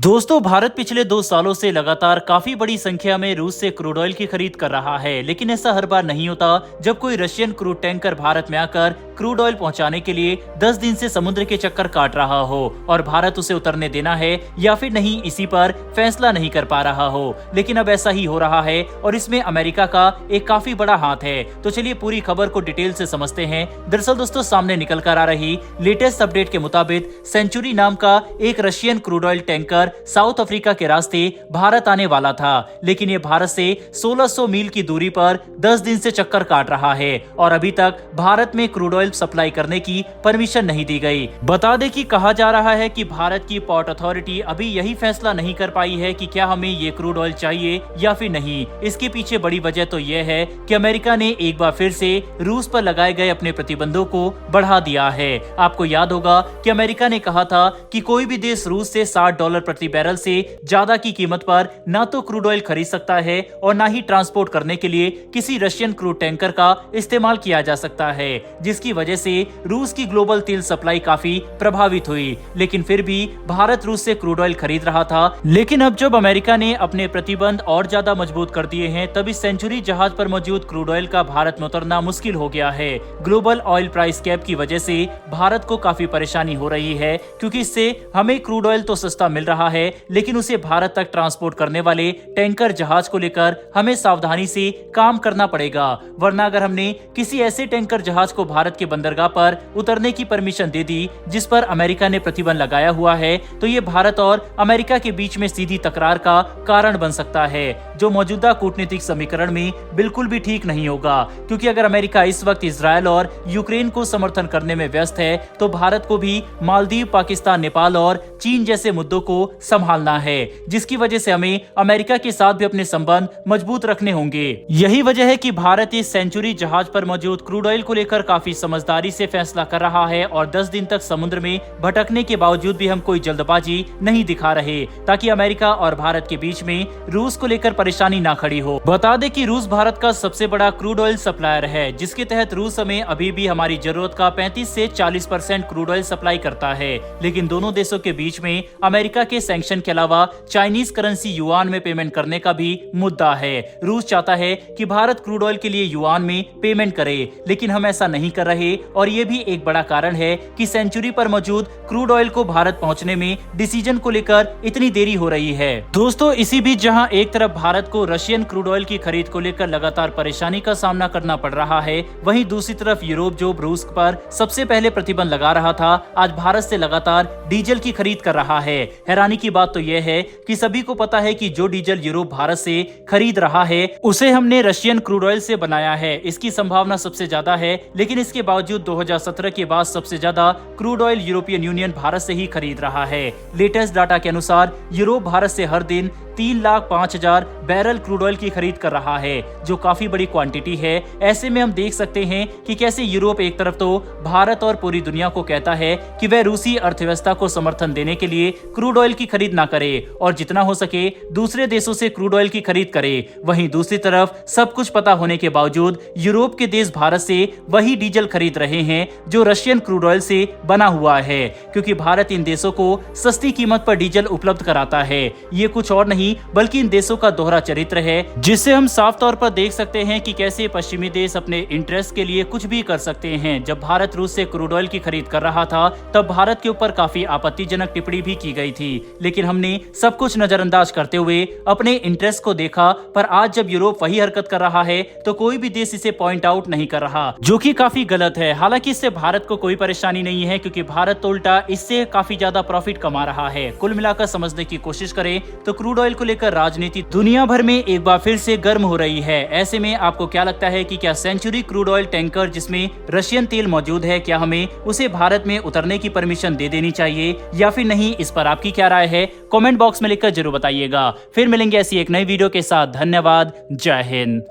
दोस्तों, भारत पिछले 2 सालों से लगातार काफी बड़ी संख्या में रूस से क्रूड ऑयल की खरीद कर रहा है, लेकिन ऐसा हर बार नहीं होता जब कोई रशियन क्रूड टैंकर भारत में आकर क्रूड ऑयल पहुंचाने के लिए 10 दिन से समुद्र के चक्कर काट रहा हो और भारत उसे उतरने देना है या फिर नहीं, इसी पर फैसला नहीं कर पा रहा हो। लेकिन अब ऐसा ही हो रहा है और इसमें अमेरिका का एक काफी बड़ा हाथ है। तो चलिए पूरी खबर को डिटेल से समझते हैं। दरअसल दोस्तों, सामने निकल कर आ रही लेटेस्ट अपडेट के मुताबिक सेंचुरी नाम का एक Russian crude oil tanker south Africa के रास्ते भारत आने वाला था, लेकिन ये भारत से 1600 मील की दूरी पर 10 दिन से चक्कर काट रहा है और अभी तक भारत में क्रूड ऑयल सप्लाई करने की परमिशन नहीं दी गई। बता दें कि कहा जा रहा है कि भारत की पोर्ट अथॉरिटी अभी यही फैसला नहीं कर पाई है कि क्या हमें ये क्रूड ऑयल चाहिए या फिर नहीं। इसके पीछे बड़ी वजह तो यह है कि अमेरिका ने एक बार फिर से रूस पर लगाए गए अपने प्रतिबंधों को बढ़ा दिया है। आपको याद होगा कि अमेरिका ने कहा था कि कोई भी देश रूस से $60 प्रति बैरल से ज्यादा की कीमत पर ना तो क्रूड ऑयल खरीद सकता है और ना ही ट्रांसपोर्ट करने के लिए किसी रशियन क्रूड टैंकर का इस्तेमाल किया जा सकता है, जिसकी वजह से रूस की ग्लोबल तेल सप्लाई काफी प्रभावित हुई। लेकिन फिर भी भारत रूस से क्रूड ऑयल खरीद रहा था। लेकिन अब जब अमेरिका ने अपने प्रतिबंध और ज्यादा मजबूत कर दिए हैं, तब इस सेंचुरी जहाज पर मौजूद क्रूड ऑयल का भारत में उतरना मुश्किल हो गया है। ग्लोबल ऑयल प्राइस कैप की वजह से भारत को काफी परेशानी हो रही है, क्योंकि इससे हमें क्रूड ऑयल तो सस्ता मिल रहा है, लेकिन उसे भारत तक ट्रांसपोर्ट करने वाले टैंकर जहाज को लेकर हमें सावधानी से काम करना पड़ेगा। वरना अगर हमने किसी ऐसे टैंकर जहाज को भारत के बंदरगाह पर उतरने की परमिशन दे दी जिस पर अमेरिका ने प्रतिबंध लगाया हुआ है, तो ये भारत और अमेरिका के बीच में सीधी तकरार का कारण बन सकता है, जो मौजूदा कूटनीतिक समीकरण में बिल्कुल भी ठीक नहीं होगा। क्योंकि अगर अमेरिका इस वक्त इजरायल और यूक्रेन को समर्थन करने में व्यस्त है, तो भारत को भी मालदीव, पाकिस्तान, नेपाल और चीन जैसे मुद्दों को संभालना है, जिसकी वजह से हमें अमेरिका के साथ भी अपने संबंध मजबूत रखने होंगे। यही वजह है कि भारत इस सेंचुरी जहाज पर मौजूद क्रूड ऑयल को लेकर काफी समझदारी से फैसला कर रहा है और 10 दिन तक समुद्र में भटकने के बावजूद भी हम कोई जल्दबाजी नहीं दिखा रहे, ताकि अमेरिका और भारत के बीच में रूस को लेकर परेशानी ना खड़ी हो। बता दें कि रूस भारत का सबसे बड़ा क्रूड ऑयल सप्लायर है, जिसके तहत रूस हमें अभी भी हमारी जरूरत का 35 से 40% क्रूड ऑयल सप्लाई करता है। लेकिन दोनों देशों के बीच में अमेरिका के सैंक्शन के अलावा चाइनीज करेंसी युआन में पेमेंट करने का भी मुद्दा है। रूस चाहता है कि भारत क्रूड ऑयल के लिए युआन में पेमेंट करे, लेकिन हम ऐसा नहीं कर रहे और ये भी एक बड़ा कारण है कि सेंचुरी पर मौजूद क्रूड ऑयल को भारत पहुंचने में डिसीजन को लेकर इतनी देरी हो रही है। दोस्तों, इसी बीच जहां एक तरफ भारत को रशियन क्रूड ऑयल की खरीद को लेकर लगातार परेशानी का सामना करना पड़ रहा है, वहीं दूसरी तरफ यूरोप जो रूस पर सबसे पहले प्रतिबंध लगा रहा था, आज भारत से लगातार डीजल की खरीद कर रहा है। हैरानी की बात तो यह है कि सभी को पता है कि जो डीजल यूरोप भारत से खरीद रहा है, उसे हमने रशियन क्रूड ऑयल से बनाया है। इसकी संभावना सबसे ज्यादा है, लेकिन इसके बावजूद 2017 के बाद सबसे ज्यादा crude oil European union Bharat से ही खरीद रहा है। लेटेस्ट डाटा के अनुसार यूरोप भारत से हर दिन 3,05,000 बैरल क्रूड ऑयल की खरीद कर रहा है, जो काफी बड़ी क्वांटिटी है। ऐसे में हम देख सकते हैं कि कैसे यूरोप एक तरफ तो भारत और पूरी दुनिया को कहता है कि वह रूसी अर्थव्यवस्था को समर्थन देने के लिए क्रूड ऑयल की खरीद ना करे और जितना हो सके दूसरे देशों से क्रूड ऑयल की खरीद करे। वहीं दूसरी तरफ सब कुछ पता होने के बावजूद यूरोप के देश भारत से वही डीजल खरीद रहे हैं जो रशियन क्रूड ऑयल से बना हुआ है, क्योंकि भारत इन देशों को सस्ती कीमत पर डीजल उपलब्ध कराता है। ये कुछ और नहीं बल्कि इन देशों का दोहरा चरित्र है, जिससे हम साफ तौर पर देख सकते हैं कि कैसे पश्चिमी देश अपने इंटरेस्ट के लिए कुछ भी कर सकते हैं। जब भारत रूस से क्रूड ऑयल की खरीद कर रहा था, तब भारत के ऊपर काफी आपत्तिजनक टिप्पणी भी की गई थी, लेकिन हमने सब कुछ नजरअंदाज करते हुए अपने इंटरेस्ट को देखा। पर आज जब यूरोप वही हरकत कर रहा है, तो कोई भी देश इसे पॉइंट आउट नहीं कर रहा, जो कि काफी गलत है। हालांकि इससे भारत को कोई परेशानी नहीं है, क्योंकि भारत तो उल्टा इससे काफी ज्यादा प्रॉफिट कमा रहा है। कुल मिलाकर समझने की कोशिश करें तो क्रूड ऑयल को लेकर राजनीति दुनिया भर में एक बार फिर से गर्म हो रही है। ऐसे में आपको क्या लगता है कि क्या सेंचुरी क्रूड ऑयल टैंकर जिसमें रशियन तेल मौजूद है, क्या हमें उसे भारत में उतरने की परमिशन दे देनी चाहिए या फिर नहीं? इस पर आपकी क्या राय है, कमेंट बॉक्स में लिखकर जरूर बताइएगा। फिर मिलेंगे ऐसी एक नई वीडियो के साथ। धन्यवाद। जय हिंद।